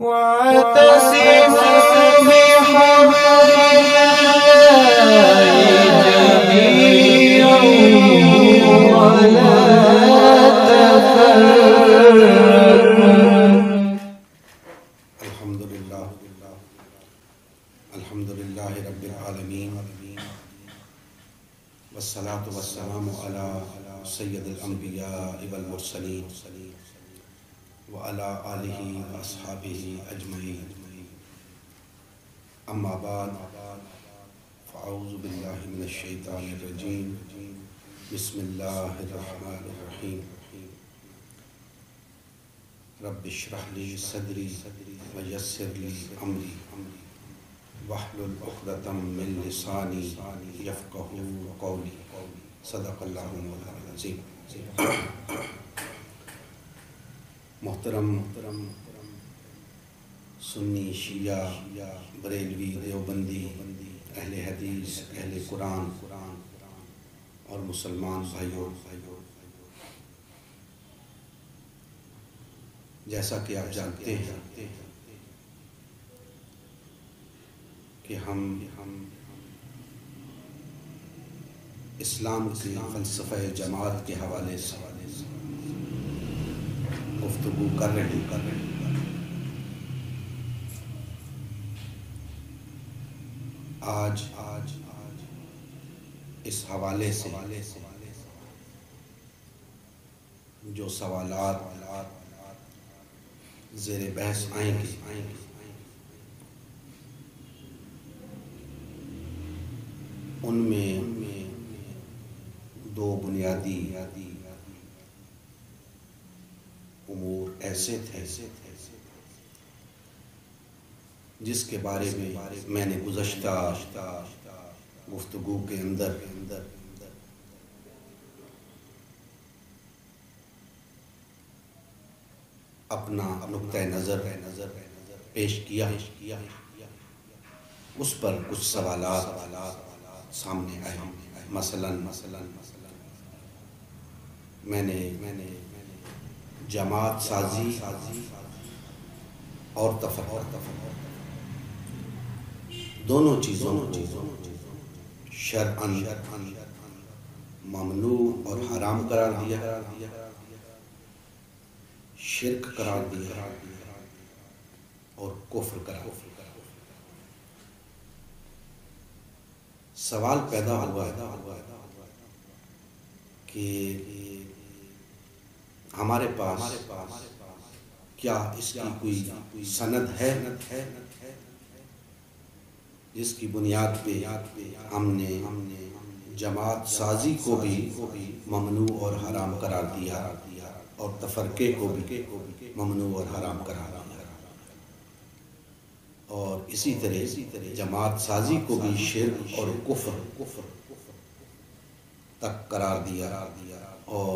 واعتصموا بحبل الله جميعا ولا تفرقوا. الحمد لله رب العالمين والصلاة والسلام على سيد الأنبياء والمرسلين وعلى آله وأصحابه أجمعين. أما بعد فأعوذ بالله من الشيطان الرجيم. بسم الله الرحمن الرحيم. رب اشرح لي صدري ويسر لي أمري واحلل عقدة من لساني يفقهوا قولي. صدق اللہ مولانا العظیم. محترم سنی شیعہ بریلوی دیوبندی اہل حدیث اہل قرآن اور مسلمان بھائیوں، جیسا کہ آپ جانتے ہیں کہ ہم اسلام کے فلسفہ جماعت کے حوالے سے گفتگو کر رہے ہیں. آج اس حوالے سے جو سوالات زیر بحث آئیں گے ان میں دو بنیادی امور ایسے تھے جس کے بارے میں میں نے گزشتہ گفتگو کے اندر اپنا نقطہ نظر پیش کیا. اس پر کچھ سوالات سامنے آئے. مثلا میں نے جماعت سازی اور تفرقہ دونوں چیزوں کو شرعاً ممنوع اور حرام قرار دیا، شرک قرار دیا اور کفر قرار دیا. سوال پیدا ہوا کہ ہمارے پاس کیا اس کی کوئی سند ہے جس کی بنیاد پہ ہم نے جماعت سازی کو بھی ممنوع اور حرام قرار دیا اور تفرقے کو بھی ممنوع اور حرام قرار دیا، اور اسی طرح جماعت سازی کو بھی شرک اور کفر تک قرار دیا اور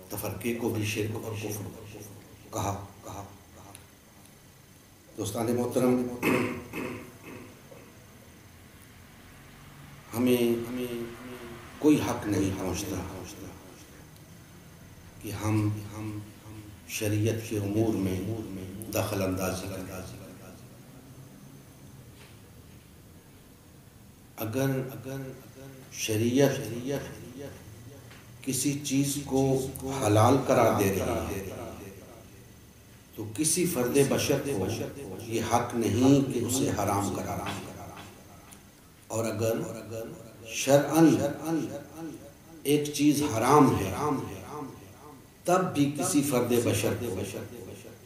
تفرقے کو بھی شرک اور کفر کہا. دوستان محترم، ہمیں کوئی حق نہیں پہنچتا کہ ہم شریعت کے امور میں دخل اندازی کریں. اگر شریعت کسی چیز کو حلال قرار دے رہی ہے تو کسی فرد بشر کو یہ حق نہیں کہ اسے حرام قرار دے. اور اگر شرعاً ایک چیز حرام ہے تب بھی کسی فرد بشر کو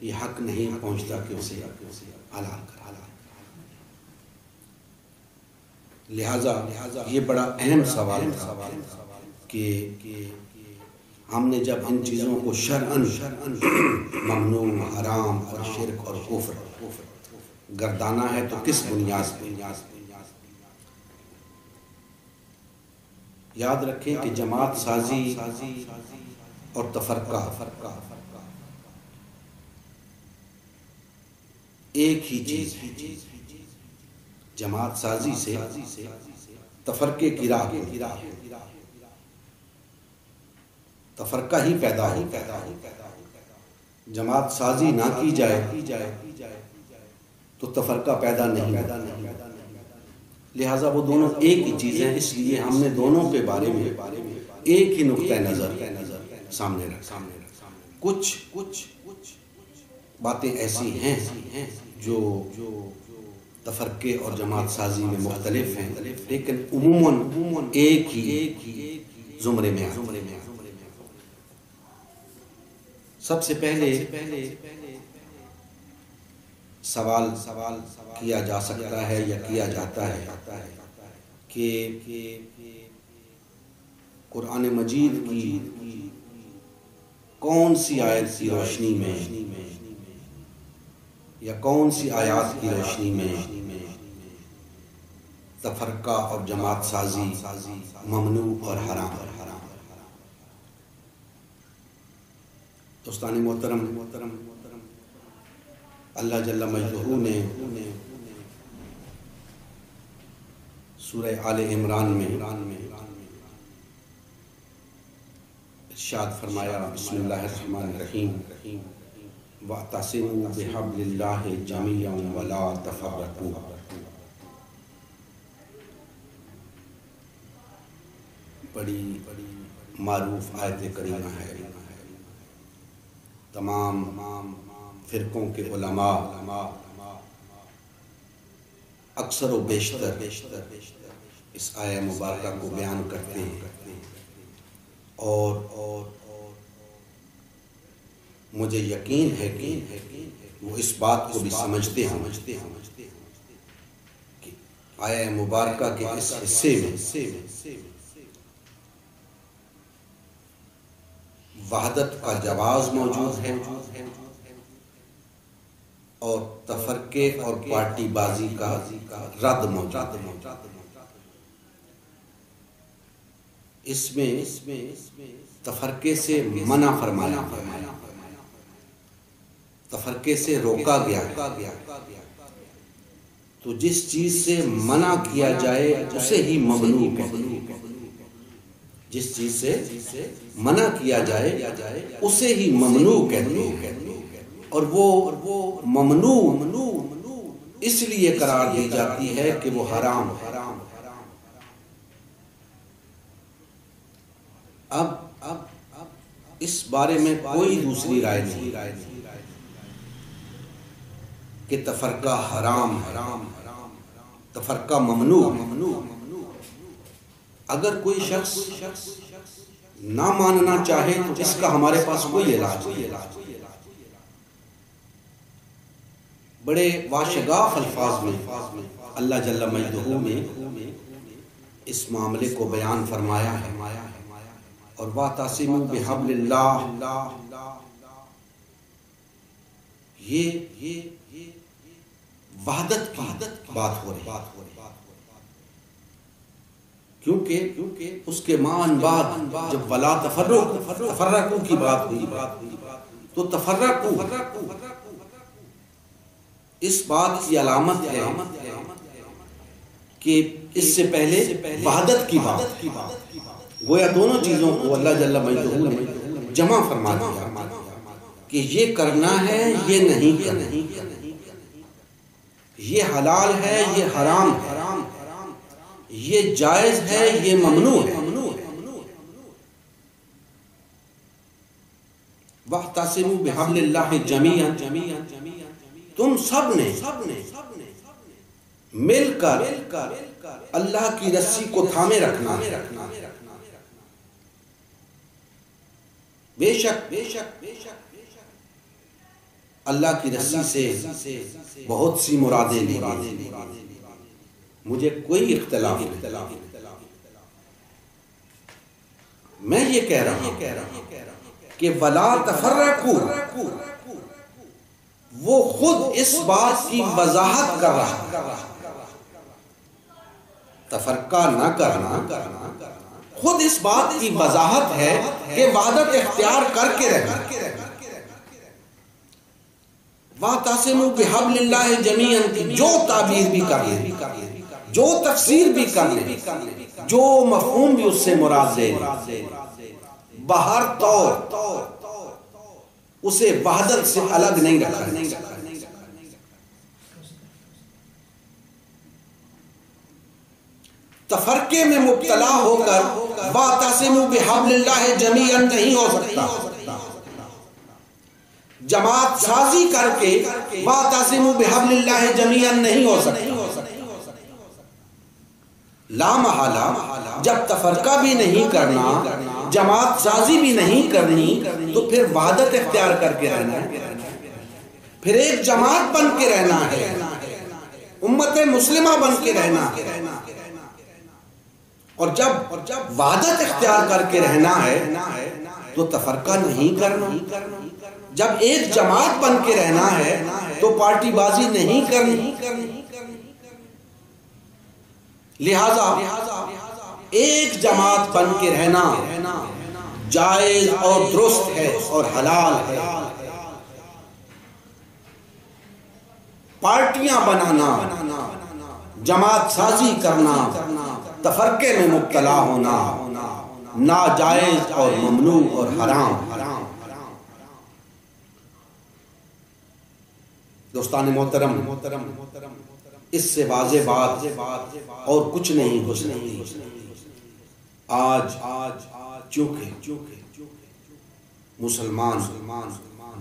یہ حق نہیں پہنچتا کہ اسے حلال کرے. لہذا یہ بڑا اہم سوال تھا کہ ہم نے جب ان چیزوں کو شرعاً ممنوع، حرام اور شرک اور کفر گردانا ہے تو کس بنیاد پہ؟ یاد رکھیں کہ جماعت سازی اور تفرقہ ایک ہی چیز ہے. جماعت سازی سے تفرقے کی راہ تفرقہ ہی پیدا ہو. جماعت سازی نہ کی جائے تو تفرقہ پیدا نہیں ہوتا۔ لہٰذا وہ دونوں ایک ہی چیز ہیں، اس لیے ہم نے دونوں کے بارے میں ایک ہی نقطہ نظر سامنے رکھا۔ کچھ باتیں ایسی ہیں جو تفرقے اور جماعت سازی میں مختلف ہیں، لیکن عموماً ایک ہی زمرے میں آتے ہیں۔ سب سے پہلے سوال کیا جا سکتا ہے یا کیا جاتا ہے کہ قرآن مجید کی کون سی آیت کی روشنی میں یا کون سی آیات کی روشنی میں تفرقہ اور جماعت سازی ممنوع اور حرام۔ دوستان محترم، اللہ جل مجدہ نے سورہ آل عمران میں ارشاد فرمایا، بسم اللہ الرحمن الرحیم، وَاعْتَصِمُوا بِحَبْلِ اللَّهِ جَمِيعًا وَلَا تَفَرَّقُوا۔ بڑی معروف آیت کریمہ ہے۔ تمام فرقوں کے علماء اکثر و بیشتر اس آیہ مبارکہ کو بیان کرتے ہیں، اور مجھے یقین ہے کہ وہ اس بات کو بھی سمجھتے ہیں کہ آیہ مبارکہ کے اس حصے میں وحدت کا جواز موجود ہے اور تفرقے اور پارٹی بازی کا رد موجود ہے۔ اس میں تفرقے سے منع فرمایا، تفرقے سے روکا گیا، تو جس چیز سے منع کیا جائے اسے ہی ممنوع کہتے ہیں۔ جس چیز سے منع کیا جائے اسے ہی ممنوع کہتے ہیں، اور وہ ممنوع اس لیے قرار دی جاتی ہے کہ وہ حرام ہے۔ اب اس بارے میں کوئی دوسری رائے نہیں کہ تفرقہ حرام، تفرقہ ممنوع۔ اگر کوئی شخص نہ ماننا چاہے تو اس کا ہمارے پاس کوئی علاج نہیں۔ بڑے واشگاف الفاظ میں اللہ جل مجدہ نے اس معاملے کو بیان فرمایا ہے، اور وَاعْتَصِمُوا بِحَبْلِ اللَّهِ، یہ وحدت کی بات ہو رہی ہے، کیونکہ اس کے معنی بعد جب وَلَا تَفَرَّقُوا کی بات ہوئی تو تفرقوا اس بات کی علامت ہے کہ اس سے پہلے وحدت کی بات، گویا دونوں چیزوں کو اللہ جل مجدہ نے جمع فرما دیا کہ یہ کرنا ہے، یہ نہیں کرنا، یہ حلال ہے، یہ حرام ہے، یہ جائز ہے، یہ ممنوع ہے۔ وَاعْتَصِمُوا بِحَبْلِ اللَّهِ جَمِيعًا، تم سب نے مل کر اللہ کی رسی کو تھامے رکھنا ہے۔ بے شک اللہ کی رسی سے بہت سی مرادیں لی گئی، مجھے کوئی اختلاف نہیں۔ میں یہ کہہ رہا ہوں کہ وَلَا تَفَرَّقُوا وہ خود اس بات کی وضاحت کر رہا ہے، تفرقہ نہ کرنا خود اس بات کی وضاحت ہے کہ وحدت اختیار کر کے رہنا۔ وَاعْتَصِمُوا بِحَبْلِ اللَّهِ جَمِيعًا، جو تعبیر بھی کر لیں، جو تفسیر بھی کر لیں، جو مفہوم بھی اس سے مراد لے لیں، بہر طور اسے وحدت سے الگ نہیں رکھا۔ تفرقے میں مبتلا ہو کر وَاعْتَصِمُوا بِحَبْلِ اللَّهِ جَمِيعًا نہیں ہو سکتا. جماعت سازی کر کے وَاعْتَصِمُوا بِحَبْلِ اللَّهِ جَمِيعًا نہیں ہو سکتا. لا محالہ جب تفرقہ بھی نہیں کرنا، جماعت سازی بھی نہیں کرنی، تو پھر وحدت اختیار کر کے رہنا ہے، پھر ایک جماعت بن کے رہنا ہے، امت مسلمہ بن کے رہنا ہے. اور جب وحدت اختیار کر کے رہنا ہے تو تفرقہ نہیں کرنا. جب ایک جماعت بن کے رہنا ہے تو پارٹی بازی نہیں کرنی. لہذا ایک جماعت بن کے رہنا جائز اور درست ہے اور حلال ہے. پارٹیاں بنانا، جماعت سازی کرنا، تفرقے میں مبتلا ہونا ناجائز اور ممنوع اور حرام. دوستان محترم، اس سے واضح بات اور کچھ نہیں ہو سکتی. آج چونکہ مسلمان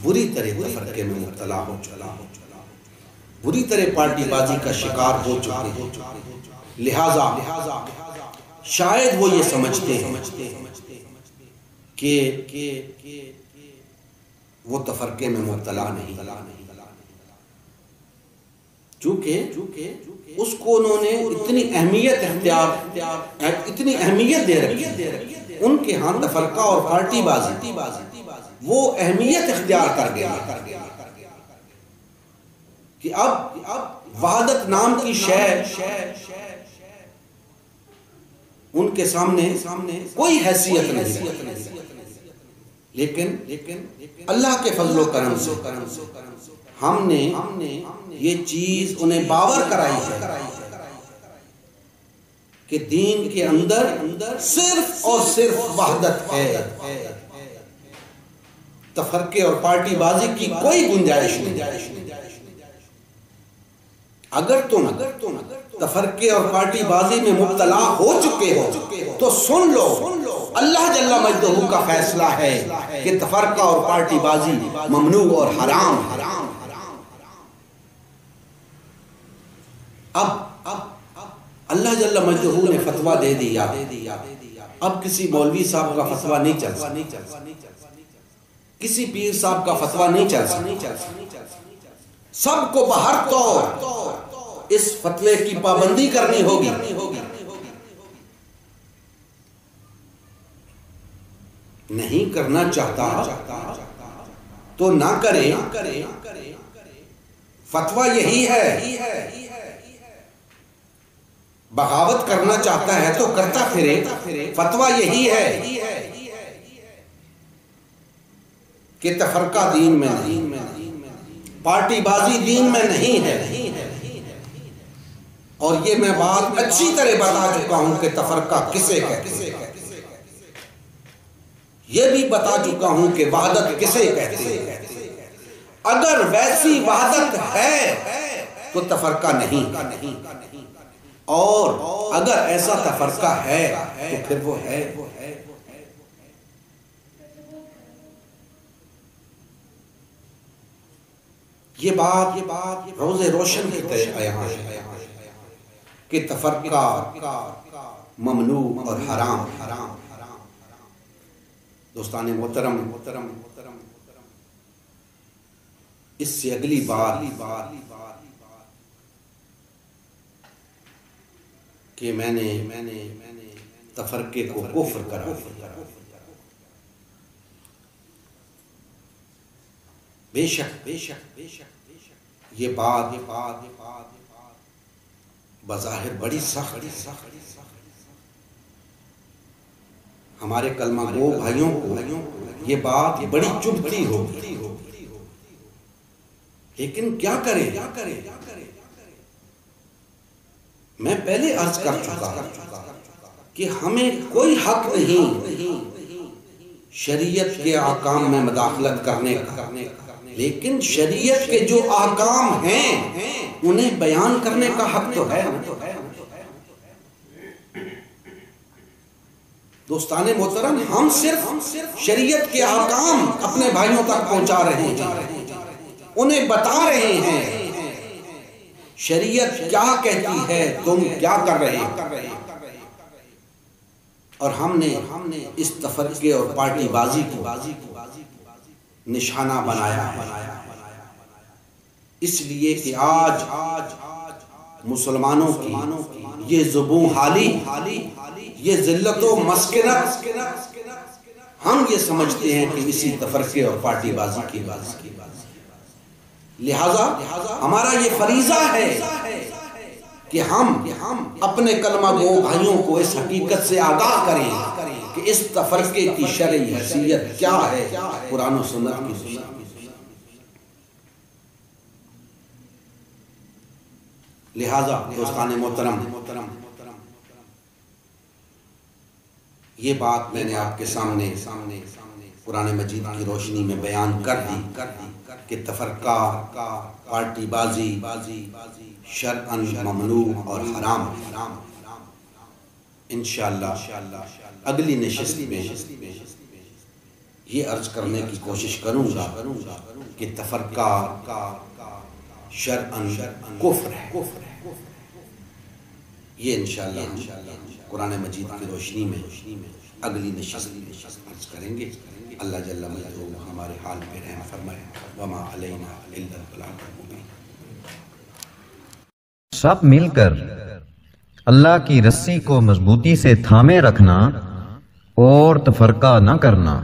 بری طرح تفرقے میں مبتلا ہو چلا، بری طرح پارٹی بازی کا شکار ہو چکے ہیں. لہذا شاید وہ یہ سمجھتے ہیں کہ وہ تفرقے میں مبتلا نہیں، چونکہ اس کو انہوں نے اتنی اہمیت دے رکھی ہے. ان کے ہاں تفرقہ اور پارٹی بازی وہ اہمیت اختیار کر گیا کہ اب وحدت نام کی شے ان کے سامنے کوئی حیثیت نہیں. لیکن اللہ کے فضل و کرم سے ہم نے یہ چیز انہیں باور کرائی ہے کہ دین کے اندر صرف اور صرف وحدت ہے، تفرقے اور پارٹی بازی کی کوئی گنجائش نہیں. اگر تم تفرقے اور پارٹی بازی میں مبتلا ہو چکے ہو تو سن لو، اللہ جل مجدہ کا فیصلہ ہے کہ تفرقہ اور پارٹی بازی ممنوع اور حرام. اب اللہ جل مجدہ نے فتویٰ دے دیا، اب کسی مولوی صاحب کا فتویٰ نہیں چل سکتا، کسی پیر صاحب کا فتویٰ نہیں چل سکتا. سب کو بہر طور اس فتوے کی پابندی کرنی ہوگی. نہیں کرنا چاہتا تو نہ کرے، فتویٰ یہی ہے. بغاوت کرنا چاہتا ہے تو کرتا پھرے، فتویٰ یہی ہے کہ تفرقہ دین میں نہیں، پارٹی بازی دین میں نہیں ہے. اور یہ میں بات اچھی طرح بتا چکا ہوں کہ تفرقہ کسے کہتے ہیں، یہ بھی بتا چکا ہوں کہ وحدت کسے کہتے ہیں. اگر ویسی وحدت ہے تو تفرقہ نہیں، اور اگر ایسا تفرقہ ہے تو پھر وہ ہے. یہ بات روز روشن کی طرح یہاں ہے کہ تفرقہ ممنوع اور حرام. دوستان محترم، اس سے اگلی بات کہ میں نے تفرقے کو کفر قرار دیا. بے شک یہ بات بظاہر بڑی سخت، ہمارے کلمہ گو بھائیوں کو یہ بات بڑی چبھتی ہوگی. لیکن کیا کریں؟ میں پہلے عرض کر چکا کہ ہمیں کوئی حق نہیں شریعت کے احکام میں مداخلت کرنے کا، لیکن شریعت کے جو احکام ہیں انہیں بیان کرنے کا حق تو ہے. دوستان محترم، ہم صرف شریعت کے احکام اپنے بھائیوں تک پہنچا رہے ہیں، انہیں بتا رہے ہیں شریعت کیا کہتی ہے، تم کیا کر رہے ہو۔ اور ہم نے اس تفرقے اور پارٹی بازی کو نشانہ بنایا ہے، اس لیے کہ آج مسلمانوں کی یہ زبوں حالی، یہ ذلت و مسکنت، ہم یہ سمجھتے ہیں کہ اسی تفرقے اور پارٹی بازی کی بازی، لہذا ہمارا یہ فریضہ ہے کہ ہم اپنے کلمہ گو بھائیوں کو اس حقیقت سے آگاہ کریں کہ اس تفرقے کی شرعی حیثیت کیا ہے قرآن و سنت کی دنیا۔ لہذا دوستان محترم، یہ بات میں نے آپ کے سامنے قرآن مجید کی روشنی میں بیان کر دی کہ تفرقہ، پارٹی بازی شرعاً ممنوع اور حرام۔ انشاءاللہ اگلی نشست میں یہ عرض کرنے کی کوشش کروں گا کہ تفرقہ شرعاً کفر ہے۔ یہ انشاءاللہ قرآن مجید کی روشنی میں اگلی نشست عرض کریں گے۔ اللہ جل مجدہ ہمارے حال پہ رحم فرمائے، وما علینا الا البلاغ المبین۔ سب مل کر اللہ کی رسی کو مضبوطی سے تھامے رکھنا اور تفرقہ نہ کرنا۔